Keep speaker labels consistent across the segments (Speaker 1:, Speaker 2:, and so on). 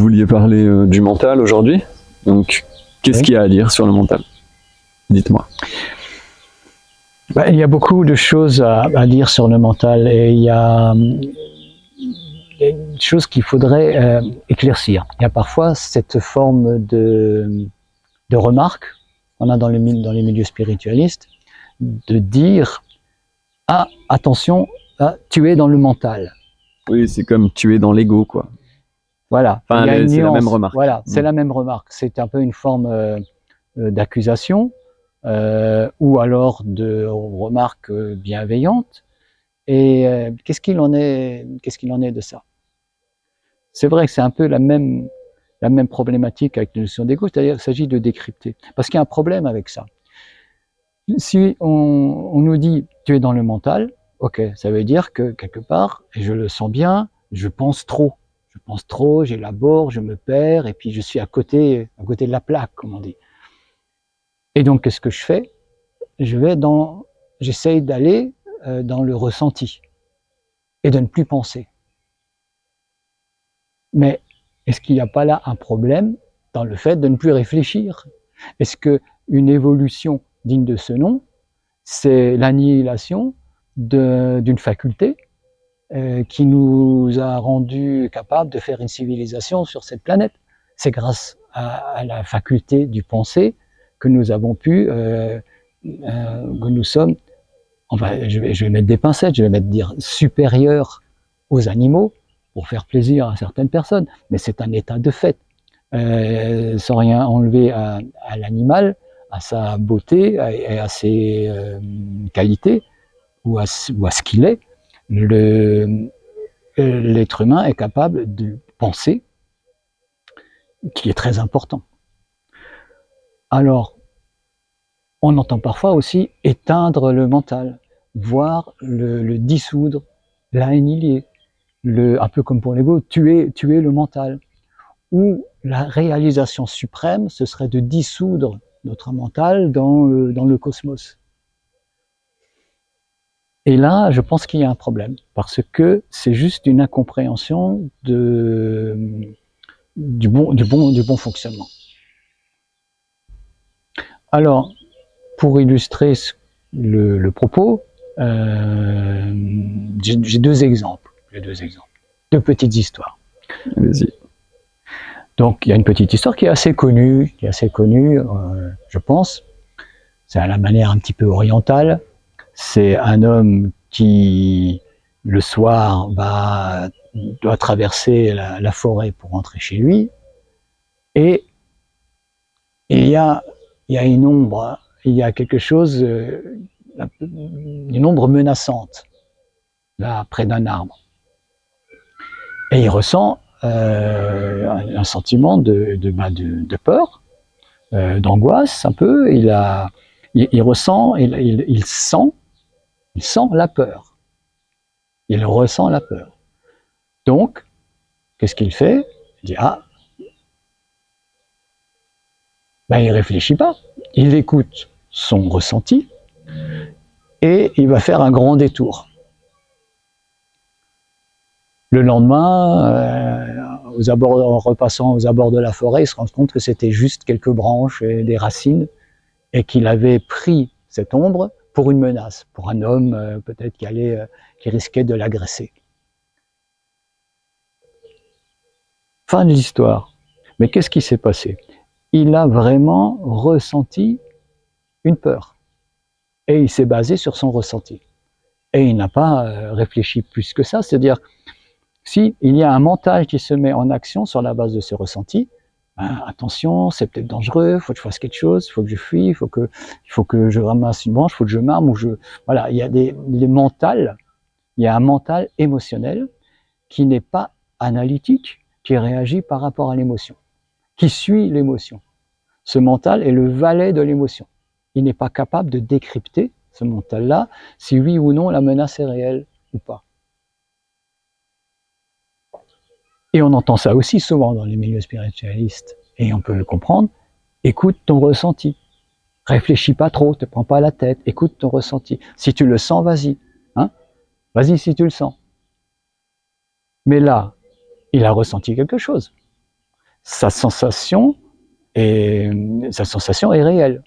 Speaker 1: Vous vouliez parler du mental aujourd'hui, donc qu'est-ce qu'il y a à dire sur le mental? Dites-moi.
Speaker 2: Il y a beaucoup de choses à dire sur le mental et il y a une chose qu'il faudrait éclaircir. Il y a parfois cette forme de remarque qu'on a dans les milieux spiritualistes, de dire « Ah, attention, tu es dans le mental ».
Speaker 1: Oui, c'est comme tu es dans l'ego, quoi.
Speaker 2: Voilà,
Speaker 1: enfin, c'est la même remarque.
Speaker 2: Voilà, c'est la même remarque. C'est un peu une forme d'accusation ou alors de remarque bienveillante. Et qu'est-ce qu'il en est de ça? C'est vrai que c'est un peu la même problématique avec la notion d'ego, c'est-à-dire qu'il s'agit de décrypter. Parce qu'il y a un problème avec ça. Si on nous dit « tu es dans le mental », ok, ça veut dire que quelque part, et je le sens bien, je pense trop. Je pense trop, j'élabore, je me perds, et puis je suis à côté de la plaque, comme on dit. Et donc, qu'est-ce que je fais? J'essaye d'aller dans le ressenti, et de ne plus penser. Mais est-ce qu'il n'y a pas là un problème dans le fait de ne plus réfléchir? Est-ce qu'une évolution digne de ce nom, c'est l'annihilation d'une faculté qui nous a rendus capables de faire une civilisation sur cette planète? C'est grâce à la faculté du penser que nous avons pu, que nous sommes, je vais mettre des pincettes, je vais dire supérieurs aux animaux, pour faire plaisir à certaines personnes, mais c'est un état de fait, sans rien enlever à l'animal, à sa beauté et à ses qualités, ou à ce qu'il est. L'être humain est capable de penser, qui est très important. Alors, on entend parfois aussi éteindre le mental, voire le dissoudre, l'annihiler. Un peu comme pour l'ego, tuer le mental. Ou la réalisation suprême, ce serait de dissoudre notre mental dans le cosmos. Et là, je pense qu'il y a un problème, parce que c'est juste une incompréhension du bon fonctionnement. Alors, pour illustrer le propos, j'ai deux exemples. Deux petites histoires.
Speaker 1: Allez-y.
Speaker 2: Donc, il y a une petite histoire qui est assez connue, je pense. C'est à la manière un petit peu orientale. C'est un homme qui, le soir, doit traverser la forêt pour rentrer chez lui. Et il y a une ombre, il y a quelque chose, une ombre menaçante, là, près d'un arbre. Et il ressent un sentiment de peur, d'angoisse un peu. Il sent la peur. Il ressent la peur. Donc, qu'est-ce qu'il fait? Il dit il réfléchit pas. Il écoute son ressenti et il va faire un grand détour. Le lendemain, en repassant aux abords de la forêt, il se rend compte que c'était juste quelques branches et des racines et qu'il avait pris cette ombre pour une menace, pour un homme peut-être qui risquait de l'agresser. Fin de l'histoire. Mais qu'est-ce qui s'est passé? Il a vraiment ressenti une peur et il s'est basé sur son ressenti. Et il n'a pas réfléchi plus que ça, c'est-à-dire si il y a un mental qui se met en action sur la base de ce ressenti, attention, c'est peut-être dangereux, il faut que je fasse quelque chose, il faut que je fuis, il faut que je ramasse une branche, il faut que je m'arme, voilà, il y a il y a un mental émotionnel qui n'est pas analytique, qui réagit par rapport à l'émotion, qui suit l'émotion. Ce mental est le valet de l'émotion. Il n'est pas capable de décrypter, ce mental-là, si oui ou non la menace est réelle ou pas. Et on entend ça aussi souvent dans les milieux spiritualistes, et on peut le comprendre. Écoute ton ressenti. Réfléchis pas trop, te prends pas la tête, écoute ton ressenti. Si tu le sens, vas-y. Vas-y si tu le sens. Mais là, il a ressenti quelque chose. sa sensation est réelle.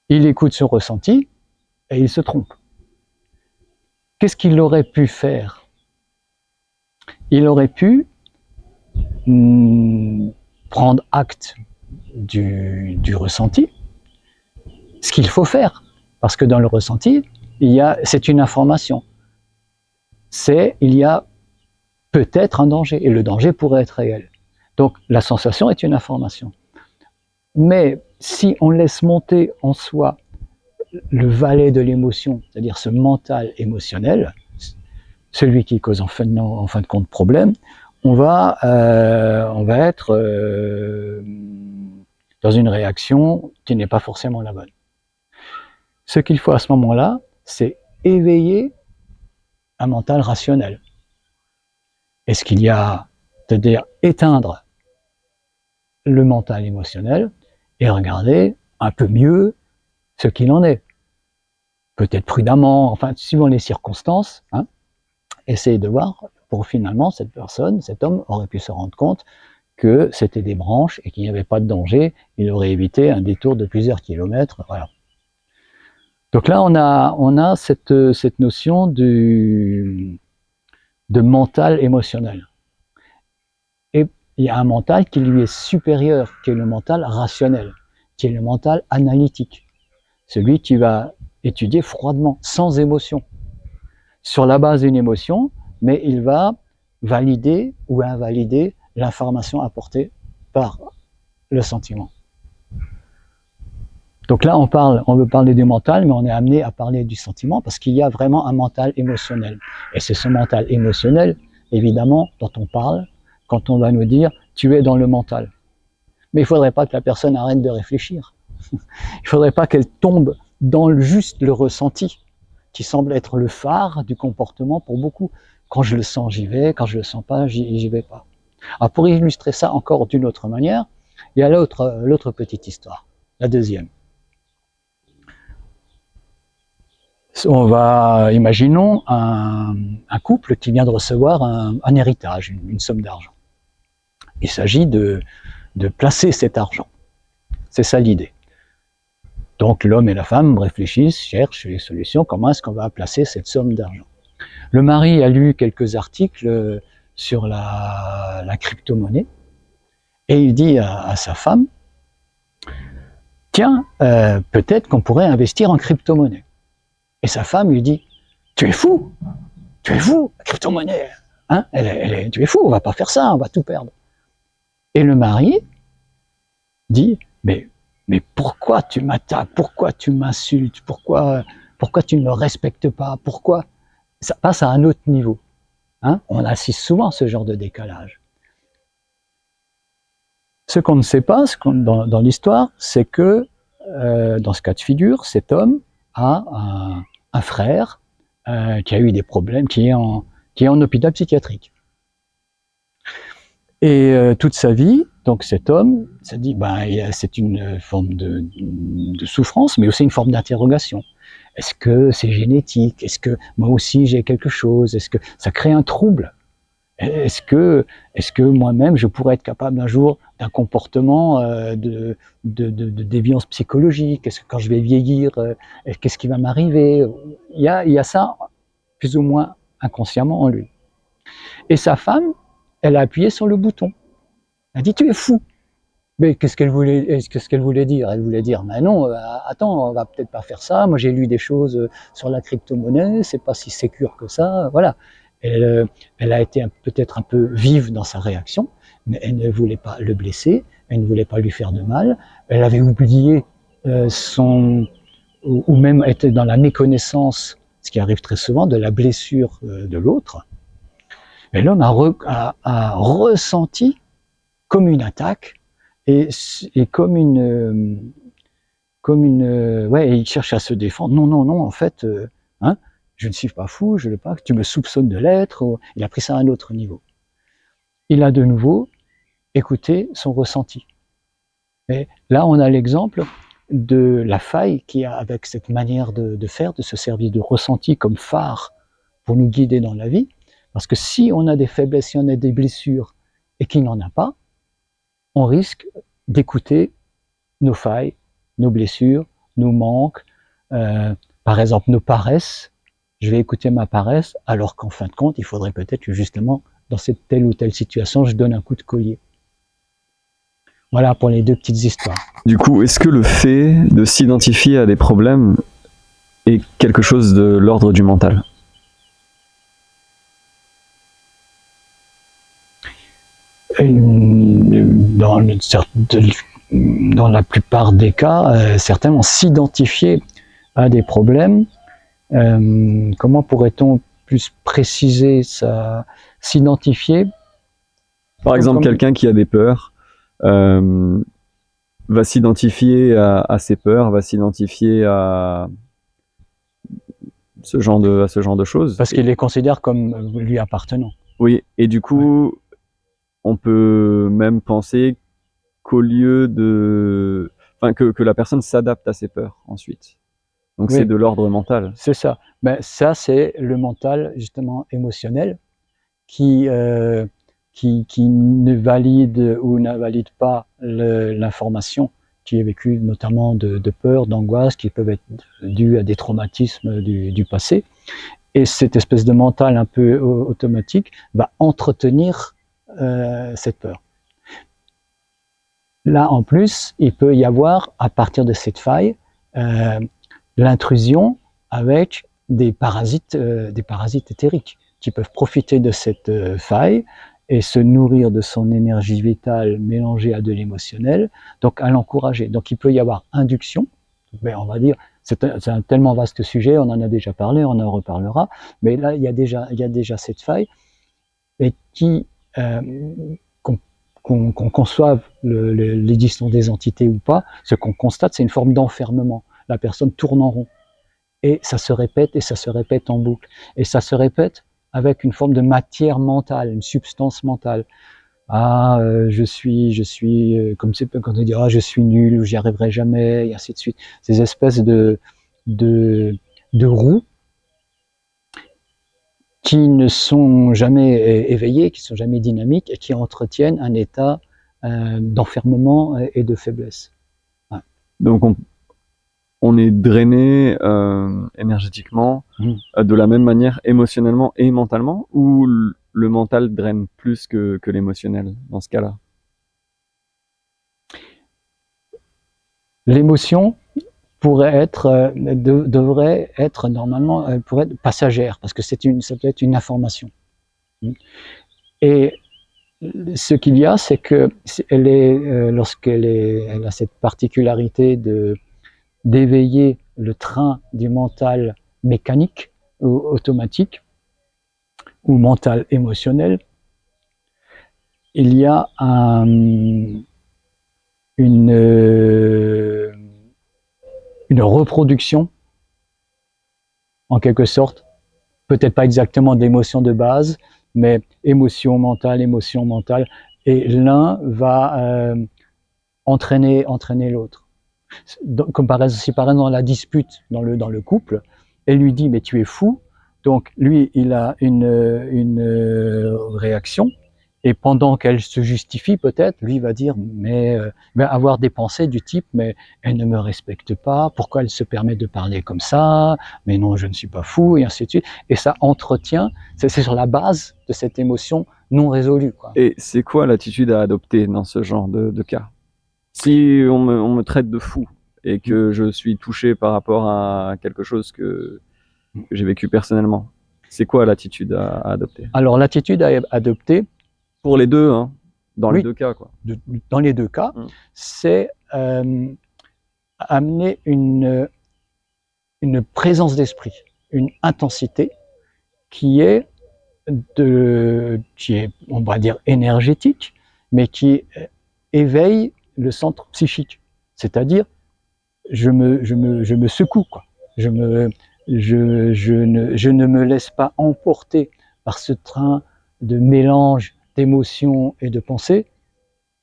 Speaker 2: Il écoute son ressenti et il se trompe. Qu'est-ce qu'il aurait pu faire? Il aurait pu prendre acte du ressenti, ce qu'il faut faire, parce que dans le ressenti, c'est une information. Il y a peut-être un danger, et le danger pourrait être réel. Donc la sensation est une information. Mais si on laisse monter en soi le valet de l'émotion, c'est-à-dire ce mental émotionnel, celui qui cause en fin de compte problème, on va être dans une réaction qui n'est pas forcément la bonne. Ce qu'il faut à ce moment-là, c'est éveiller un mental rationnel. Et ce qu'il y a, c'est-à-dire éteindre le mental émotionnel et regarder un peu mieux ce qu'il en est. Peut-être prudemment, enfin, suivant les circonstances, essayer de voir pour finalement cette personne, cet homme aurait pu se rendre compte que c'était des branches et qu'il n'y avait pas de danger, il aurait évité un détour de plusieurs kilomètres, voilà. Donc là, on a cette notion de mental émotionnel. Et il y a un mental qui lui est supérieur, qui est le mental rationnel, qui est le mental analytique. Celui qui va étudier froidement, sans émotion, sur la base d'une émotion, mais il va valider ou invalider l'information apportée par le sentiment. Donc là, on veut parler du mental, mais on est amené à parler du sentiment parce qu'il y a vraiment un mental émotionnel. Et c'est ce mental émotionnel, évidemment, dont on parle quand on va nous dire « tu es dans le mental ». Mais il ne faudrait pas que la personne arrête de réfléchir. Il ne faudrait pas qu'elle tombe dans juste le ressenti, qui semble être le phare du comportement pour beaucoup. Quand je le sens, j'y vais, quand je le sens pas, j'y vais pas. Alors pour illustrer ça encore d'une autre manière, il y a l'autre petite histoire, la deuxième. Imaginons un couple qui vient de recevoir un héritage, une somme d'argent. Il s'agit de placer cet argent. C'est ça l'idée. Donc l'homme et la femme réfléchissent, cherchent les solutions, comment est-ce qu'on va placer cette somme d'argent. Le mari a lu quelques articles sur la crypto-monnaie et il dit à sa femme, tiens, peut-être qu'on pourrait investir en crypto-monnaie. Et sa femme lui dit, tu es fou, la crypto-monnaie, hein, tu es fou, on va pas faire ça, on va tout perdre. Et le mari dit, mais pourquoi tu m'attaques, pourquoi tu m'insultes, pourquoi tu ne me respectes pas, pourquoi ça passe à un autre niveau. Hein, on assiste souvent à ce genre de décalage. Ce qu'on ne sait pas dans l'histoire, c'est que dans ce cas de figure, cet homme a un frère qui a eu des problèmes, qui est en hôpital psychiatrique. Et toute sa vie, donc cet homme s'est dit, c'est une forme de souffrance, mais aussi une forme d'interrogation. Est-ce que c'est génétique? Est-ce que moi aussi j'ai quelque chose? Est-ce que ça crée un trouble? Est-ce que moi-même je pourrais être capable un jour d'un comportement de déviance psychologique? Est-ce que quand je vais vieillir, qu'est-ce qui va m'arriver? Il y a ça plus ou moins inconsciemment en lui. Et sa femme, elle a appuyé sur le bouton. Elle a dit, tu es fou. Mais qu'est-ce qu'elle voulait dire? Elle voulait dire, mais non, attends, on va peut-être pas faire ça. Moi, j'ai lu des choses sur la crypto-monnaie, c'est pas si sécure que ça. Voilà. Elle a été peut-être un peu vive dans sa réaction, mais elle ne voulait pas le blesser, elle ne voulait pas lui faire de mal. Elle avait oublié ou même était dans la méconnaissance, ce qui arrive très souvent, de la blessure de l'autre. Et l'homme a ressenti comme une attaque et comme il cherche à se défendre. Non, en fait, je ne suis pas fou, je ne veux pas que tu me soupçonnes de l'être. Il a pris ça à un autre niveau. Il a de nouveau écouté son ressenti. Et là, on a l'exemple de la faille qu'il y a avec cette manière de faire, de se servir de ressenti comme phare pour nous guider dans la vie. Parce que si on a des faiblesses, si on a des blessures et qu'il n'en a pas, on risque d'écouter nos failles, nos blessures, nos manques, par exemple nos paresses. Je vais écouter ma paresse, alors qu'en fin de compte, il faudrait peut-être que justement, dans cette telle ou telle situation, je donne un coup de collier. Voilà pour les deux petites histoires.
Speaker 1: Du coup, est-ce que le fait de s'identifier à des problèmes est quelque chose de l'ordre du mental?
Speaker 2: Dans la plupart des cas, certainement s'identifier à des problèmes. Comment pourrait-on plus préciser ça? S'identifier.
Speaker 1: Par exemple, quelqu'un qui a des peurs va s'identifier à ses peurs, va s'identifier à ce genre de choses.
Speaker 2: Parce qu'il les considère comme lui appartenant.
Speaker 1: Oui, et du coup, on peut même penser qu'au lieu de... Enfin, que la personne s'adapte à ses peurs ensuite. Donc
Speaker 2: Oui.
Speaker 1: c'est de l'ordre mental.
Speaker 2: C'est ça. Ben, ça, c'est le mental, justement, émotionnel, qui ne valide ou n'invalide pas l'information qui est vécue, notamment de peur, d'angoisse, qui peuvent être dues à des traumatismes du passé. Et cette espèce de mental un peu automatique va entretenir cette peur. Là, en plus, il peut y avoir, à partir de cette faille, l'intrusion avec des parasites éthériques qui peuvent profiter de cette faille et se nourrir de son énergie vitale mélangée à de l'émotionnel, donc à l'encourager. Donc il peut y avoir induction, mais on va dire, c'est un tellement vaste sujet, on en a déjà parlé, on en reparlera, mais là il y a déjà cette faille, et qui, qu'on conçoive l'existence des entités ou pas, ce qu'on constate, c'est une forme d'enfermement. La personne tourne en rond. Et ça se répète, et ça se répète en boucle. Et ça se répète avec une forme de matière mentale, une substance mentale. Ah, je suis, comme c'est quand on dit, ah, je suis nul, ou j'y arriverai jamais, et ainsi de suite. Ces espèces de roues qui ne sont jamais éveillées, qui ne sont jamais dynamiques, et qui entretiennent un état d'enfermement et de faiblesse. Ouais.
Speaker 1: Donc on est drainé énergétiquement de la même manière émotionnellement et mentalement, ou le mental draine plus que l'émotionnel dans ce cas-là?
Speaker 2: L'émotion devrait être normalement, pourrait être passagère, parce que ça peut être une information. Et ce qu'il y a, c'est que lorsqu'elle a cette particularité d'éveiller le train du mental mécanique ou automatique ou mental émotionnel, il y a une reproduction, en quelque sorte, peut-être pas exactement d'émotion de base, mais émotion mentale, et l'un va entraîner l'autre. Comme par exemple, si par exemple dans la dispute dans le couple, elle lui dit mais tu es fou, donc lui il a une réaction, et pendant qu'elle se justifie peut-être, lui va dire mais va avoir des pensées du type mais elle ne me respecte pas, pourquoi elle se permet de parler comme ça, mais non je ne suis pas fou, et ainsi de suite, et ça entretient, c'est sur la base de cette émotion non résolue, quoi.
Speaker 1: Et c'est quoi l'attitude à adopter dans ce genre de cas? Si on me traite de fou et que je suis touché par rapport à quelque chose que j'ai vécu personnellement, c'est quoi l'attitude à adopter?
Speaker 2: Alors l'attitude à adopter,
Speaker 1: pour les deux, hein, dans les deux cas, quoi.
Speaker 2: Dans les deux cas, c'est amener une présence d'esprit, une intensité qui est, on va dire, énergétique, mais qui éveille le centre psychique. C'est-à-dire, je me secoue, quoi. Je ne me laisse pas emporter par ce train de mélange d'émotions et de pensées.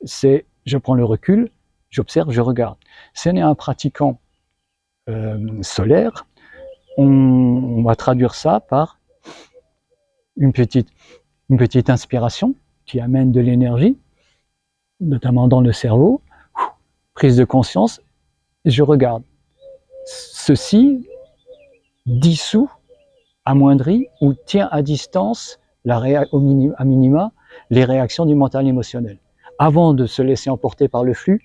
Speaker 2: Je prends le recul, j'observe, je regarde. Si on est un pratiquant solaire, on va traduire ça par une petite inspiration qui amène de l'énergie, notamment dans le cerveau, prise de conscience, je regarde. Ceci dissout, amoindrit ou tient à distance à minima les réactions du mental émotionnel. Avant de se laisser emporter par le flux,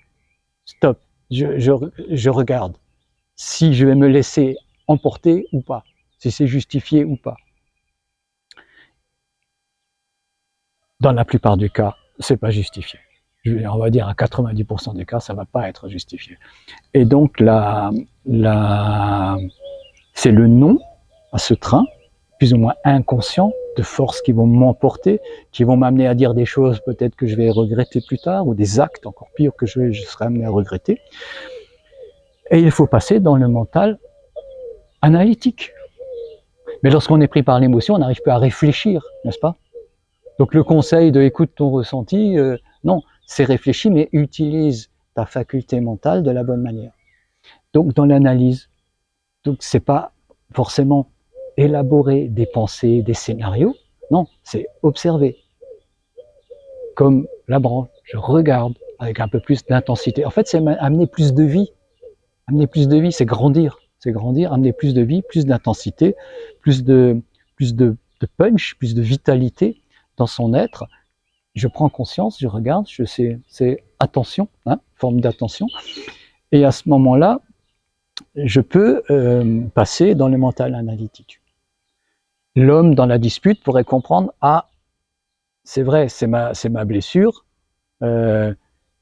Speaker 2: stop, je regarde si je vais me laisser emporter ou pas, si c'est justifié ou pas. Dans la plupart du cas, c'est pas justifié. On va dire à 90% des cas, ça va pas être justifié. Et donc c'est le non à ce train, plus ou moins inconscient, de forces qui vont m'emporter, qui vont m'amener à dire des choses peut-être que je vais regretter plus tard, ou des actes encore pires que je serai amené à regretter. Et il faut passer dans le mental analytique. Mais lorsqu'on est pris par l'émotion, on n'arrive plus à réfléchir, n'est-ce pas? Donc le conseil de écoute ton ressenti, non, c'est réfléchir, mais utilise ta faculté mentale de la bonne manière. Donc dans l'analyse, donc c'est pas forcément élaborer des pensées, des scénarios, non, c'est observer. Comme la branche, je regarde avec un peu plus d'intensité. En fait, c'est amener plus de vie. Amener plus de vie, c'est grandir. C'est grandir, amener plus de vie, plus d'intensité, plus de punch, plus de vitalité dans son être. Je prends conscience, je regarde, je sais, c'est attention, hein, forme d'attention. Et à ce moment-là, je peux passer dans le mental analytique. L'homme dans la dispute pourrait comprendre, ah, c'est vrai, c'est ma blessure, je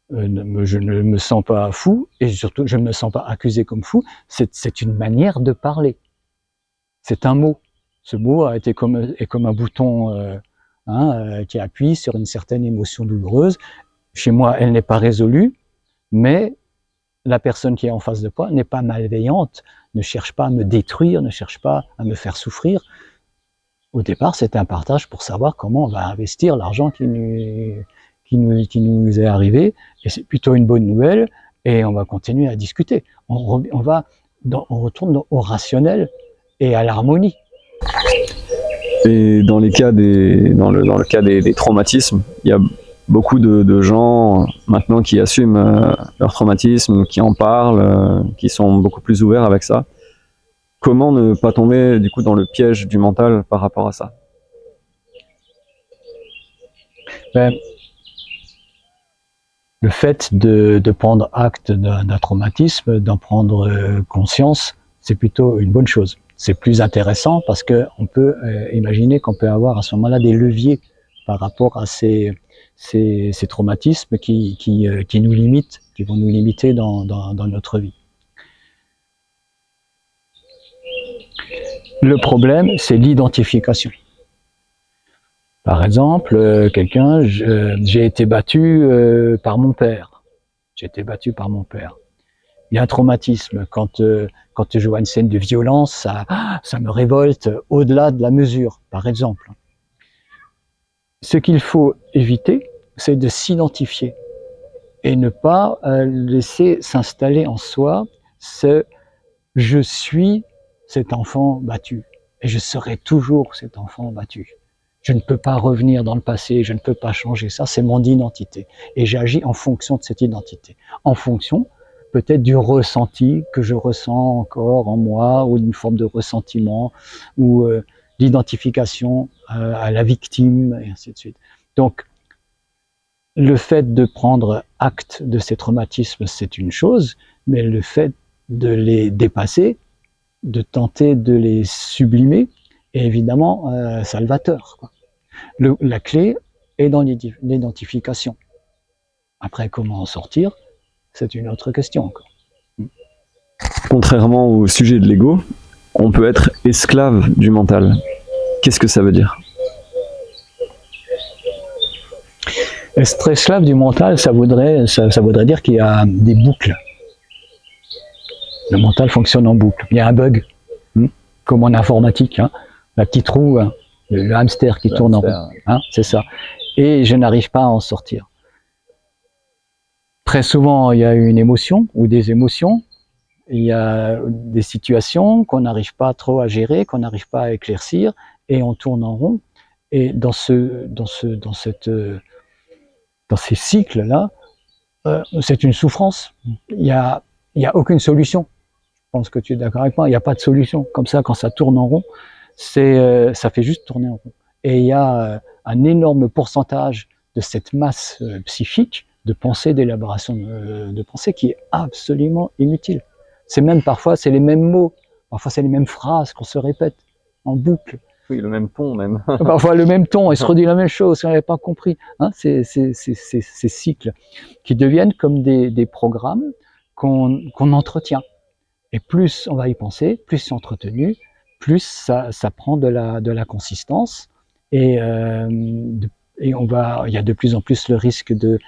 Speaker 2: ne me sens pas fou, et surtout je ne me sens pas accusé comme fou, c'est une manière de parler. C'est un mot. Ce mot est comme un bouton qui appuie sur une certaine émotion douloureuse. Chez moi, elle n'est pas résolue, mais la personne qui est en face de moi n'est pas malveillante, ne cherche pas à me détruire, ne cherche pas à me faire souffrir. Au départ, c'est un partage pour savoir comment on va investir l'argent qui nous est arrivé, et c'est plutôt une bonne nouvelle, et on va continuer à discuter. On retourne au rationnel et à l'harmonie.
Speaker 1: Et dans le cas des traumatismes, il y a beaucoup de gens maintenant qui assument leur traumatisme, qui en parlent, qui sont beaucoup plus ouverts avec ça. Comment ne pas tomber du coup dans le piège du mental par rapport à ça?
Speaker 2: Le fait de prendre acte d'un traumatisme, d'en prendre conscience, c'est plutôt une bonne chose. C'est plus intéressant parce qu'on peut imaginer qu'on peut avoir à ce moment-là des leviers par rapport à ces traumatismes qui nous limitent, qui vont nous limiter dans notre vie. Le problème, c'est l'identification. Par exemple, j'ai été battu par mon père. J'ai été battu par mon père. Il y a un traumatisme. Quand je vois une scène de violence, ça me révolte au-delà de la mesure, par exemple. Ce qu'il faut éviter, c'est de s'identifier et ne pas laisser s'installer en soi ce « je suis cet enfant battu et je serai toujours cet enfant battu ». Je ne peux pas revenir dans le passé, je ne peux pas changer ça, c'est mon identité. Et j'agis en fonction de cette identité, en fonction peut-être du ressenti que je ressens encore en moi, ou d'une forme de ressentiment, ou d'identification à la victime, et ainsi de suite. Donc, le fait de prendre acte de ces traumatismes, c'est une chose, mais le fait de les dépasser, de tenter de les sublimer, est évidemment salvateur, quoi. La clé est dans l'identification. Après, comment en sortir, c'est une autre question encore.
Speaker 1: Contrairement au sujet de l'ego, on peut être esclave du mental. Qu'est-ce que ça veut dire?
Speaker 2: Être esclave du mental, ça voudrait dire qu'il y a des boucles. Le mental fonctionne en boucle. Il y a un bug, comme en informatique, la petite roue, le hamster qui tourne en rond, c'est ça. Et je n'arrive pas à en sortir. Très souvent, il y a une émotion ou des émotions. Il y a des situations qu'on n'arrive pas trop à gérer, qu'on n'arrive pas à éclaircir, et on tourne en rond. Et dans ces cycles-là, c'est une souffrance. Il y a aucune solution. Je pense que tu es d'accord avec moi. Il n'y a pas de solution. Comme ça, quand ça tourne en rond, ça fait juste tourner en rond. Et il y a un énorme pourcentage de cette masse psychique de pensée, d'élaboration de pensée qui est absolument inutile. C'est même parfois, c'est les mêmes mots, parfois c'est les mêmes phrases qu'on se répète en boucle.
Speaker 1: Oui, le même ton même.
Speaker 2: Parfois le même ton, et se redit la même chose, si on n'avait pas compris. Hein, ces cycles qui deviennent comme des programmes qu'on entretient. Et plus on va y penser, plus c'est entretenu, plus ça prend de la consistance, et il y a de plus en plus le risque de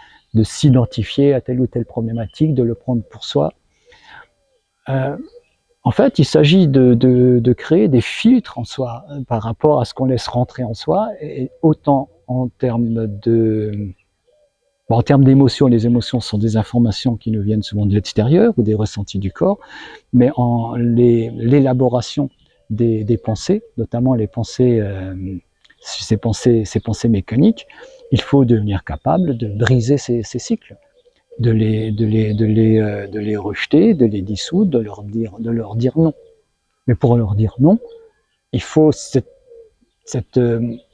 Speaker 2: s'identifier à telle ou telle problématique, de le prendre pour soi. En fait, il s'agit de créer des filtres en soi par rapport à ce qu'on laisse rentrer en soi, et autant en termes d'émotions. Les émotions sont des informations qui nous viennent souvent de l'extérieur ou des ressentis du corps, mais en l'élaboration des pensées, notamment les pensées, ces pensées mécaniques, il faut devenir capable de briser ces cycles, de les rejeter, de les dissoudre, de leur dire non. Mais pour leur dire non, il faut cette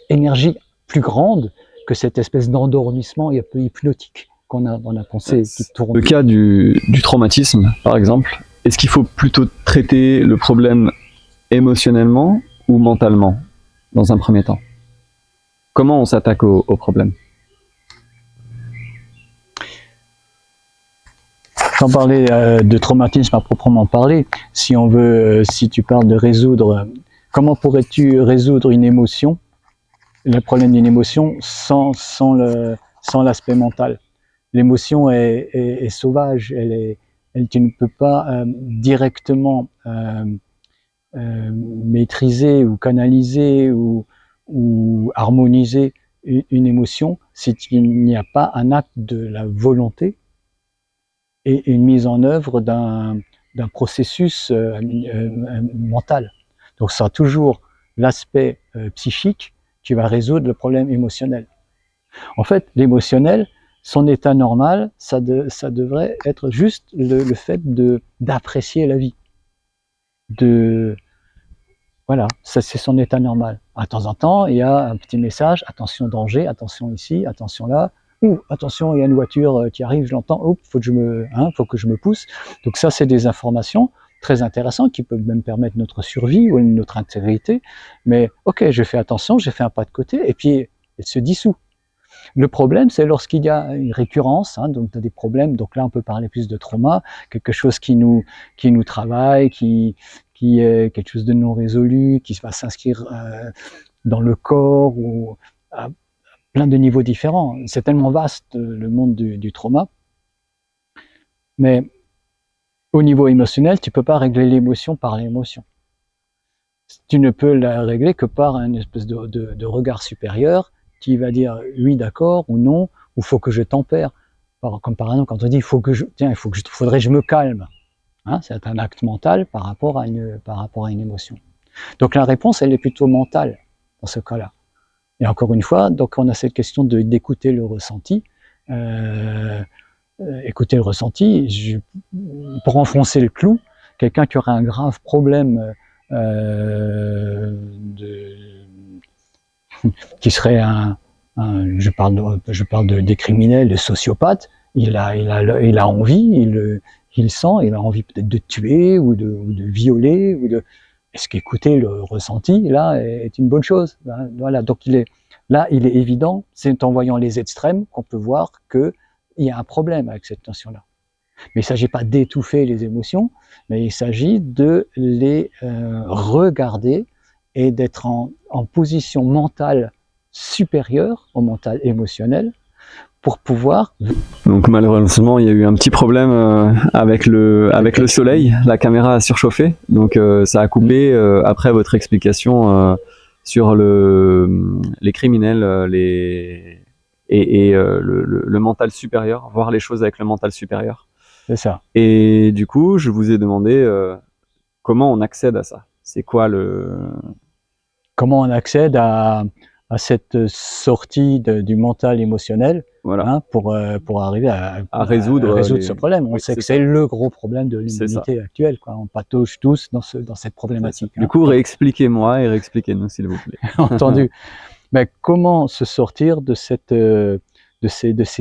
Speaker 2: énergie plus grande que cette espèce d'endormissement un peu hypnotique qu'on a dans la pensée qui tourne.
Speaker 1: Le cas du traumatisme, par exemple, est-ce qu'il faut plutôt traiter le problème émotionnellement ou mentalement, dans un premier temps? Comment on s'attaque au problème?
Speaker 2: Sans parler de traumatisme à proprement parler, si tu parles de résoudre, comment pourrais-tu résoudre une émotion, le problème d'une émotion, sans l'aspect mental? L'émotion est sauvage, tu ne peux pas directement maîtriser ou canaliser ou harmoniser une émotion si il n'y a pas un acte de la volonté et une mise en œuvre d'un processus mental. Donc, ça sera toujours l'aspect psychique qui va résoudre le problème émotionnel. En fait, l'émotionnel, son état normal, ça devrait être juste le fait d'apprécier la vie. Voilà, ça c'est son état normal. De temps en temps, il y a un petit message, attention danger, attention ici, attention là. Attention, il y a une voiture qui arrive, je l'entends, faut que je me pousse. Donc ça, c'est des informations très intéressantes qui peuvent même permettre notre survie ou notre intégrité. Mais ok, je fais attention, j'ai fait un pas de côté, et puis elle se dissout. Le problème, c'est lorsqu'il y a une récurrence, donc des problèmes. Donc là, on peut parler plus de trauma, quelque chose qui nous travaille, qui est quelque chose de non résolu, qui va s'inscrire dans le corps ou à plein de niveaux différents. C'est tellement vaste le monde du trauma. Mais au niveau émotionnel, tu ne peux pas régler l'émotion par l'émotion. Tu ne peux la régler que par une espèce de regard supérieur qui va dire oui, d'accord, ou non, ou faut que je tempère. Comme par exemple, quand on dit faudrait que je me calme. C'est un acte mental par rapport à une émotion. Donc la réponse, elle est plutôt mentale dans ce cas-là. Et encore une fois, donc on a cette question d'écouter le ressenti. Écouter le ressenti, pour enfoncer le clou, quelqu'un qui aurait un grave problème qui serait je parle des criminels, des sociopathes, il a envie, il sent, il a envie peut-être de tuer ou de violer est-ce qu'écouter le ressenti là est une bonne chose? Voilà, donc il est évident, c'est en voyant les extrêmes qu'on peut voir qu'il y a un problème avec cette notion-là. Mais il ne s'agit pas d'étouffer les émotions, mais il s'agit de les regarder et d'être en position mentale supérieure au mental émotionnel pour pouvoir...
Speaker 1: Donc malheureusement, il y a eu un petit problème avec le soleil, la caméra a surchauffé, donc ça a coupé après votre explication sur les criminels et le mental supérieur, voir les choses avec le mental supérieur.
Speaker 2: C'est ça.
Speaker 1: Et du coup, je vous ai demandé comment on accède à ça. C'est quoi
Speaker 2: Comment on accède à à cette sortie du mental émotionnel,
Speaker 1: Voilà.
Speaker 2: hein, pour arriver à
Speaker 1: résoudre
Speaker 2: ce problème. On
Speaker 1: oui,
Speaker 2: sait que
Speaker 1: c'est
Speaker 2: c'est
Speaker 1: ça.
Speaker 2: le gros problème de
Speaker 1: C'est ça.
Speaker 2: l'humanité actuelle, quoi. On patauge tous dans cette
Speaker 1: C'est ça.
Speaker 2: problématique.
Speaker 1: Du coup, réexpliquez-moi et réexpliquez-nous, s'il vous plaît.
Speaker 2: Entendu. Mais comment se sortir de ces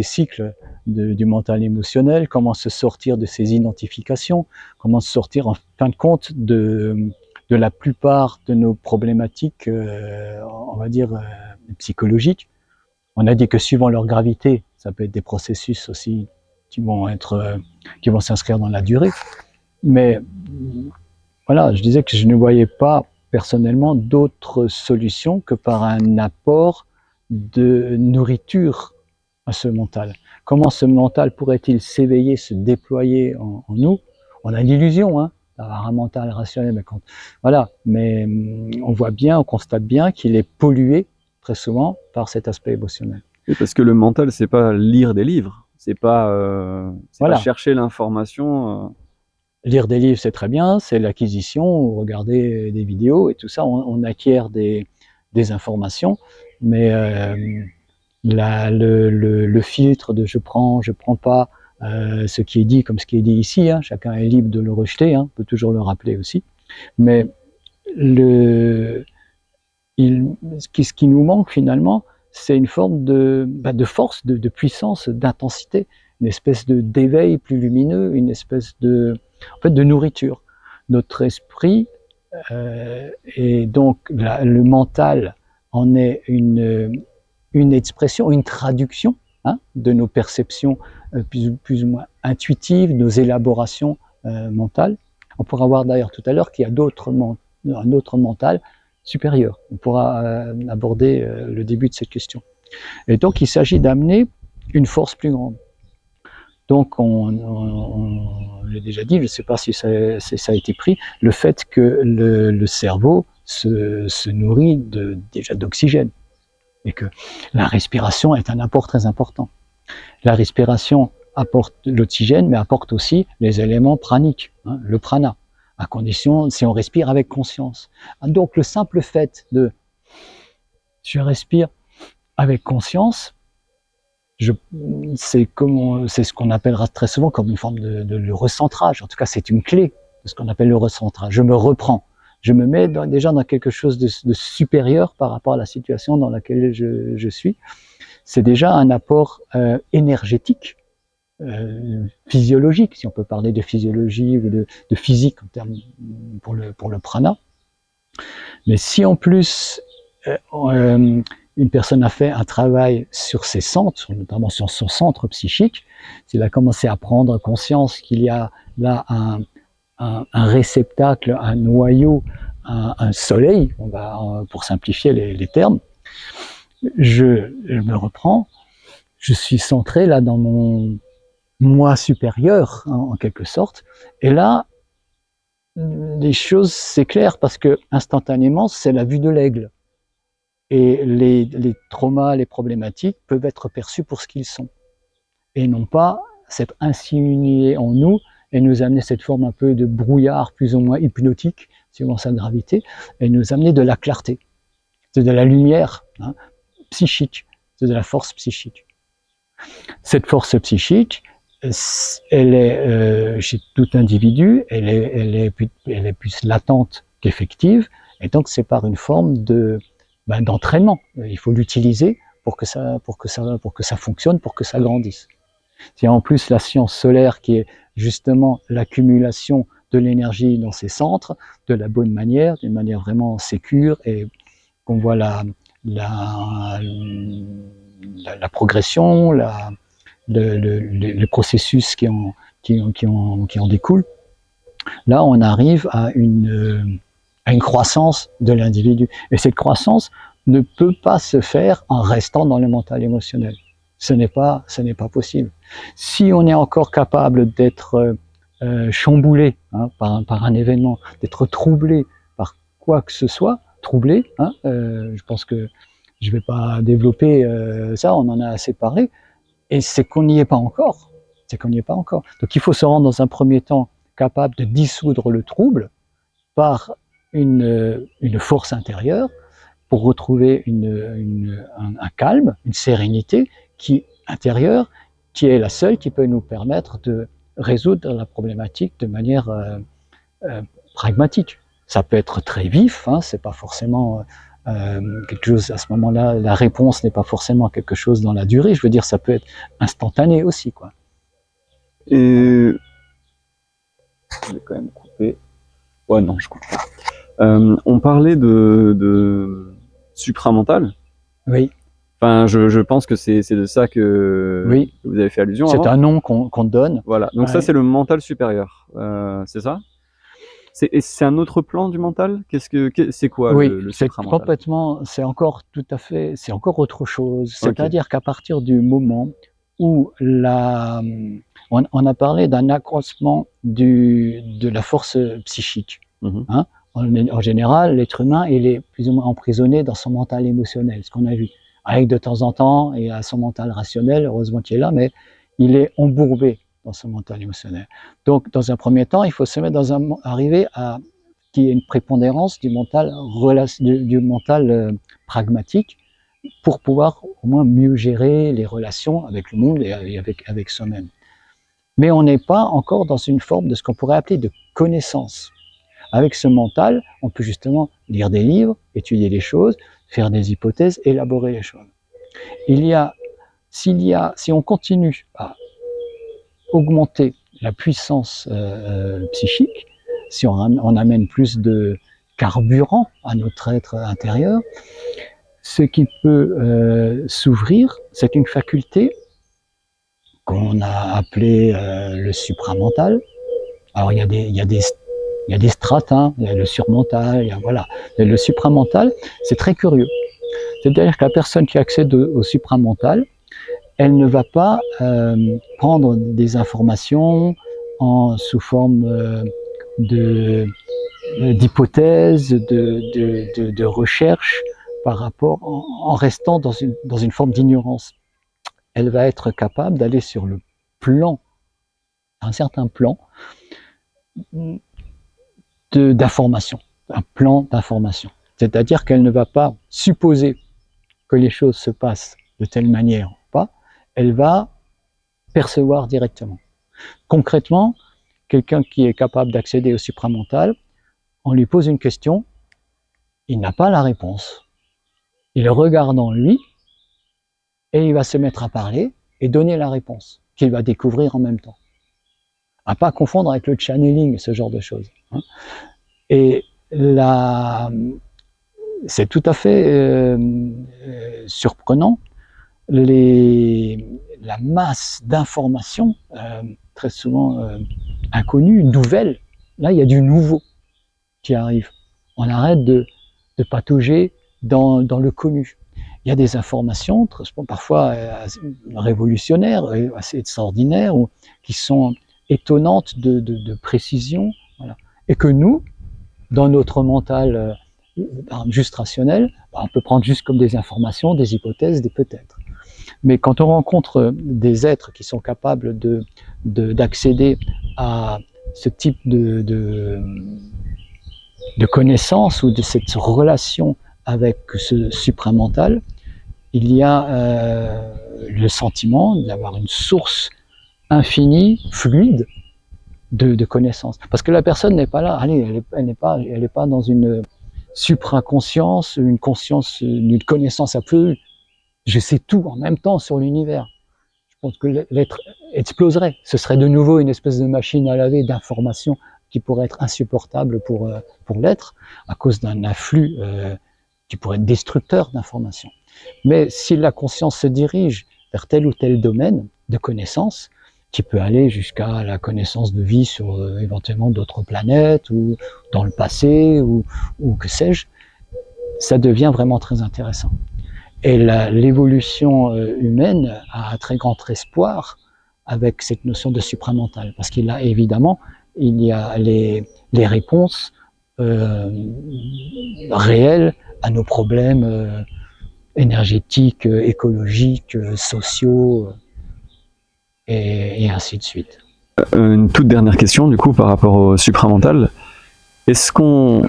Speaker 2: cycles du mental émotionnel? Comment se sortir de ces identifications? Comment se sortir, en fin de compte, de la plupart de nos problématiques, on va dire, psychologiques? On a dit que suivant leur gravité, ça peut être des processus aussi qui vont s'inscrire dans la durée. Mais voilà, je disais que je ne voyais pas personnellement d'autres solutions que par un apport de nourriture à ce mental. Comment ce mental pourrait-il s'éveiller, se déployer en nous? On a l'illusion, hein, d'avoir un mental rationnel, mais on voit bien, on constate bien qu'il est pollué très souvent par cet aspect émotionnel.
Speaker 1: Oui, parce que le mental, c'est pas lire des livres, c'est pas chercher l'information.
Speaker 2: Lire des livres, c'est très bien, c'est l'acquisition, regarder des vidéos et tout ça, on acquiert des informations, mais le filtre de je prends pas, ce qui est dit comme ce qui est dit ici, hein, chacun est libre de le rejeter, hein, on peut toujours le rappeler aussi, mais ce qui nous manque finalement, c'est une forme de force, de puissance, d'intensité, une espèce d'éveil plus lumineux, une espèce de nourriture. Notre esprit, et donc le mental en est une expression, une traduction, hein, de nos perceptions plus ou moins intuitives, nos élaborations mentales. On pourra voir d'ailleurs tout à l'heure qu'il y a un autre mental supérieur. On pourra aborder le début de cette question. Et donc il s'agit d'amener une force plus grande. Donc on l'a déjà dit, je ne sais pas si ça a été pris, le fait que le cerveau se nourrit déjà d'oxygène et que la respiration est un apport très important. La respiration apporte l'oxygène, mais apporte aussi les éléments praniques, hein, le prana, à condition si on respire avec conscience. Donc le simple fait de je respire avec conscience, c'est ce qu'on appellera très souvent comme une forme de recentrage. En tout cas, c'est une clé de ce qu'on appelle le recentrage. Je me reprends. Je me mets déjà dans quelque chose de supérieur par rapport à la situation dans laquelle je suis. C'est déjà un apport énergétique, physiologique, si on peut parler de physiologie ou de physique en termes pour le prana. Mais si en plus une personne a fait un travail sur ses centres, notamment sur son centre psychique, s'il a commencé à prendre conscience qu'il y a là un réceptacle, un noyau, un soleil, pour simplifier les termes, je me reprends, je suis centré là dans mon moi supérieur, hein, en quelque sorte, et là, les choses s'éclairent parce que instantanément, c'est la vue de l'aigle. Et les traumas, les problématiques peuvent être perçus pour ce qu'ils sont. Et non pas s'être insinués en nous et nous amener cette forme un peu de brouillard plus ou moins hypnotique, suivant sa gravité, et nous amener de la clarté, de la lumière, hein, psychique, de la force psychique. Cette force psychique, elle est chez tout individu, elle est plus latente qu'effective, et donc c'est par une forme d'entraînement. Il faut l'utiliser pour que ça fonctionne, pour que ça grandisse. Il y a en plus la science solaire qui est justement l'accumulation de l'énergie dans ces centres, de la bonne manière, d'une manière vraiment sécure, et qu'on voit la progression, le processus qui en découle. Là, on arrive à une croissance de l'individu. Et cette croissance ne peut pas se faire en restant dans le mental émotionnel. Ce n'est pas possible. Si on est encore capable d'être chamboulé, hein, par un événement, d'être troublé par quoi que ce soit, troublé, hein, je pense que je ne vais pas développer ça, on en a assez parlé, et c'est qu'on n'y est pas encore. Donc il faut se rendre dans un premier temps capable de dissoudre le trouble par une force intérieure, pour retrouver un calme, une sérénité intérieure, qui est la seule qui peut nous permettre de résoudre la problématique de manière pragmatique. Ça peut être très vif, hein, c'est pas forcément quelque chose à ce moment-là, la réponse n'est pas forcément quelque chose dans la durée, je veux dire, ça peut être instantané aussi, quoi.
Speaker 1: Et je vais quand même couper. Ouais, non, je coupe pas. On parlait de supramental.
Speaker 2: Oui.
Speaker 1: Enfin, je pense que c'est de ça que vous avez fait allusion.
Speaker 2: C'est un nom qu'on donne.
Speaker 1: Voilà. Donc ça, c'est le mental supérieur. C'est ça? C'est un autre plan du mental? C'est quoi le supramental?
Speaker 2: Complètement. C'est encore autre chose. C'est-à-dire qu'à partir du moment où on a parlé d'un accroissement de la force psychique. Hein? En général, l'être humain, il est plus ou moins emprisonné dans son mental émotionnel, ce qu'on a vu. Avec de temps en temps, il a son mental rationnel, heureusement qu'il est là, mais il est embourbé dans son mental émotionnel. Donc, dans un premier temps, il faut se mettre arriver à qu'il y ait une prépondérance du mental pragmatique pour pouvoir au moins mieux gérer les relations avec le monde et avec soi-même. Mais on n'est pas encore dans une forme de ce qu'on pourrait appeler de connaissance. Avec ce mental, on peut justement lire des livres, étudier les choses, faire des hypothèses, élaborer les choses. Si on continue à augmenter la puissance psychique, si on amène plus de carburant à notre être intérieur, ce qui peut s'ouvrir, c'est une faculté qu'on a appelée le supramental. Alors il y a des strates, hein, il y a le surmental, voilà. Et le supramental, c'est très curieux. C'est-à-dire que la personne qui accède au supramental, elle ne va pas prendre des informations sous forme d'hypothèses, de recherche, par rapport en restant dans une forme d'ignorance. Elle va être capable d'aller sur le plan, un certain plan d'information, un plan d'information. C'est-à-dire qu'elle ne va pas supposer que les choses se passent de telle manière ou pas, elle va percevoir directement. Concrètement, quelqu'un qui est capable d'accéder au supramental, on lui pose une question, il n'a pas la réponse. Il regarde en lui et il va se mettre à parler et donner la réponse qu'il va découvrir en même temps. À pas confondre avec le channeling, ce genre de choses. Et c'est tout à fait surprenant, la masse d'informations, très souvent inconnues, nouvelles. Là, il y a du nouveau qui arrive. On arrête de patauger dans le connu. Il y a des informations, parfois révolutionnaires, assez extraordinaires, qui sont étonnantes de précision, voilà. Et que nous, dans notre mental juste rationnel, on peut prendre juste comme des informations, des hypothèses, des peut-être. Mais quand on rencontre des êtres qui sont capables d'accéder à ce type de connaissance ou de cette relation avec ce supramental, il y a le sentiment d'avoir une source infinie, fluide, de connaissances. Parce que la personne n'est pas là, elle n'est pas dans une supraconscience, une connaissance absolue. Je sais tout en même temps sur l'univers. Je pense que l'être exploserait. Ce serait de nouveau une espèce de machine à laver d'informations qui pourrait être insupportable pour l'être à cause d'un afflux qui pourrait être destructeur d'informations. Mais si la conscience se dirige vers tel ou tel domaine de connaissance, qui peut aller jusqu'à la connaissance de vie sur éventuellement d'autres planètes ou dans le passé ou que sais-je, ça devient vraiment très intéressant. Et l'évolution humaine a un très grand espoir avec cette notion de supramental, parce qu'il a évidemment les réponses réelles à nos problèmes énergétiques, écologiques, sociaux, et ainsi de suite.
Speaker 1: Une toute dernière question du coup par rapport au supramental. Est-ce qu'on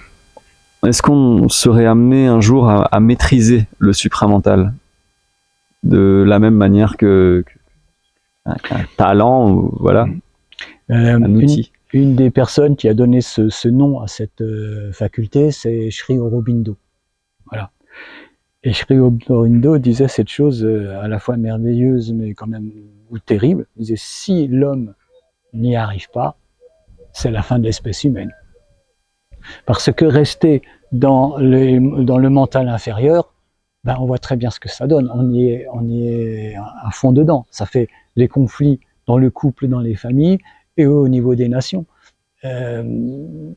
Speaker 1: Est-ce qu'on serait amené un jour à maîtriser le supramental de la même manière qu'un talent, ou voilà, un outil?
Speaker 2: Une des personnes qui a donné ce nom à cette faculté, c'est Sri Aurobindo. Voilà. Et Sri Aurobindo disait cette chose à la fois merveilleuse, mais quand même ou terrible. Il disait, si l'homme n'y arrive pas, c'est la fin de l'espèce humaine. Parce que rester dans le mental inférieur, ben on voit très bien ce que ça donne. On y est à fond dedans. Ça fait des conflits dans le couple, dans les familles et au niveau des nations. Comme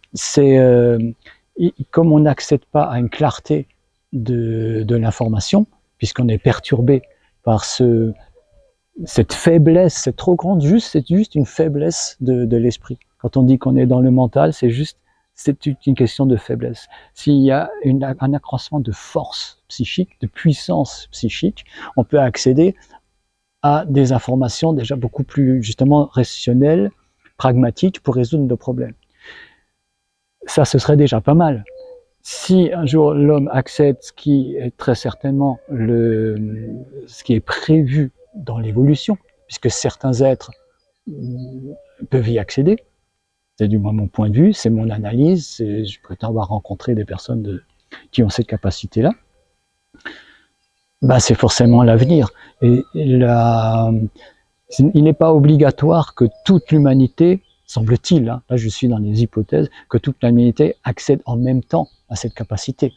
Speaker 2: on n'accède pas à une clarté de l'information, puisqu'on est perturbé par cette faiblesse, c'est trop grande, c'est juste une faiblesse de l'esprit. Quand on dit qu'on est dans le mental, c'est une question de faiblesse. S'il y a un accroissement de force psychique, de puissance psychique, on peut accéder à des informations déjà beaucoup plus justement rationnelles, pragmatiques pour résoudre nos problèmes. Ça, ce serait déjà pas mal. Si un jour l'homme accède ce qui est très certainement ce qui est prévu dans l'évolution, puisque certains êtres peuvent y accéder, c'est du moins mon point de vue, c'est mon analyse, je prétends avoir rencontré des personnes qui ont cette capacité-là, bah c'est forcément l'avenir. Et il n'est pas obligatoire que toute l'humanité, semble-t-il, hein, là je suis dans les hypothèses, que toute l'humanité accède en même temps à cette capacité.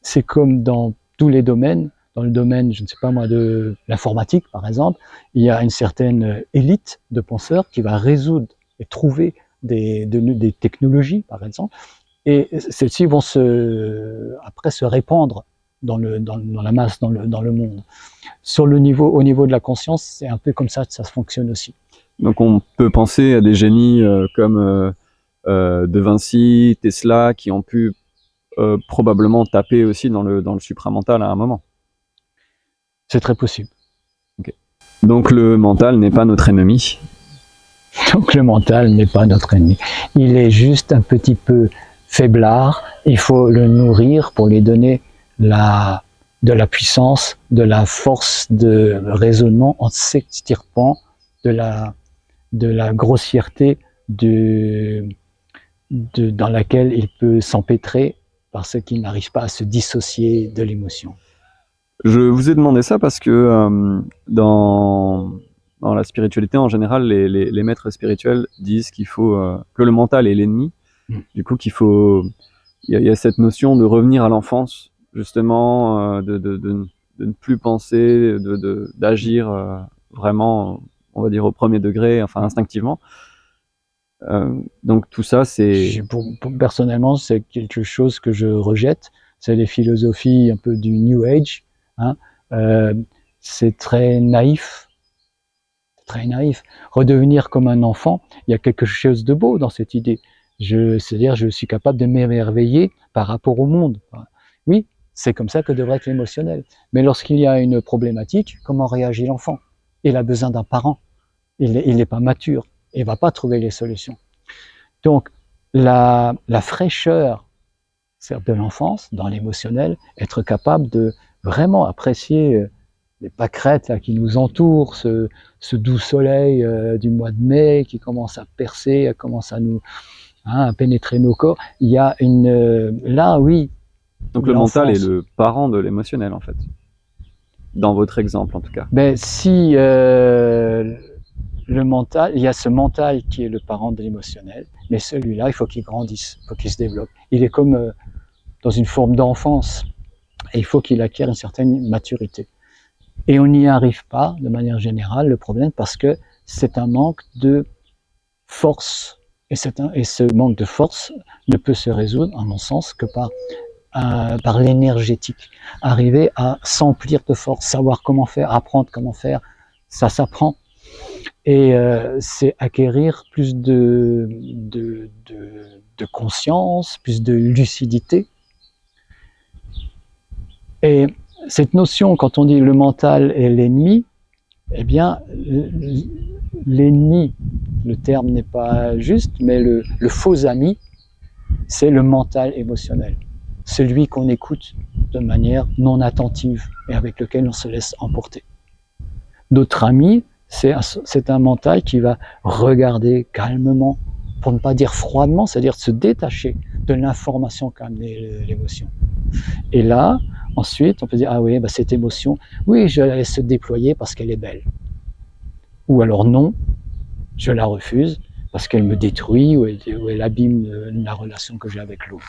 Speaker 2: C'est comme dans tous les domaines, dans le domaine, je ne sais pas moi, de l'informatique par exemple, il y a une certaine élite de penseurs qui va résoudre et trouver des technologies par exemple, et celles-ci vont après se répandre dans la masse, dans le monde. Au niveau de la conscience, c'est un peu comme ça que ça fonctionne aussi.
Speaker 1: Donc on peut penser à des génies comme De Vinci, Tesla, qui ont pu probablement taper aussi dans le supramental à un moment.
Speaker 2: C'est très possible.
Speaker 1: Okay. Donc le mental n'est pas notre ennemi.
Speaker 2: Donc le mental n'est pas notre ennemi. Il est juste un petit peu faiblard. Il faut le nourrir pour lui donner de la puissance, de la force de raisonnement en s'extirpant de la grossièreté dans laquelle il peut s'empêtrer parce qu'il n'arrive pas à se dissocier de l'émotion.
Speaker 1: Je vous ai demandé ça parce que dans la spiritualité en général, les maîtres spirituels disent qu'il faut que le mental est l'ennemi. Du coup, il y a cette notion de revenir à l'enfance, justement, de ne plus penser, d'agir vraiment, on va dire au premier degré, enfin instinctivement. Donc tout ça, c'est...
Speaker 2: Personnellement, c'est quelque chose que je rejette. C'est les philosophies un peu du New Age. Hein. C'est très naïf. Très naïf. Redevenir comme un enfant, il y a quelque chose de beau dans cette idée. C'est-à-dire, je suis capable de m'émerveiller par rapport au monde. Oui, c'est comme ça que devrait être l'émotionnel. Mais lorsqu'il y a une problématique, comment réagit l'enfant? Il a besoin d'un parent. Il n'est pas mature. Il ne va pas trouver les solutions. Donc, la fraîcheur de l'enfance, dans l'émotionnel, être capable de vraiment apprécier les pâquerettes là, qui nous entourent, ce doux soleil du mois de mai qui commence à percer, commence à à pénétrer nos corps. Il y a là, oui.
Speaker 1: Donc le mental est le parent de l'émotionnel, en fait. Dans votre exemple, en tout cas.
Speaker 2: Ben, si le mental, il y a ce mental qui est le parent de l'émotionnel, mais celui-là, il faut qu'il grandisse, il faut qu'il se développe. Il est comme dans une forme d'enfance, et il faut qu'il acquiert une certaine maturité. Et on n'y arrive pas, de manière générale, le problème, parce que c'est un manque de force. Et ce manque de force ne peut se résoudre, à mon sens, que par l'énergétique. Arriver à s'emplir de force, savoir comment faire, apprendre comment faire, ça s'apprend. Et c'est acquérir plus de conscience, plus de lucidité. Et cette notion, quand on dit le mental est l'ennemi, eh bien, l'ennemi, le terme n'est pas juste, mais le faux ami, c'est le mental émotionnel. celui qu'on écoute de manière non attentive et avec lequel on se laisse emporter. Notre ami, c'est un mental qui va regarder calmement, pour ne pas dire froidement, c'est-à-dire se détacher de l'information qu'a amenée l'émotion. Et là, ensuite, on peut dire, ah oui, bah cette émotion, oui, je la laisse se déployer parce qu'elle est belle. Ou alors non, je la refuse parce qu'elle me détruit ou elle abîme la relation que j'ai avec l'autre.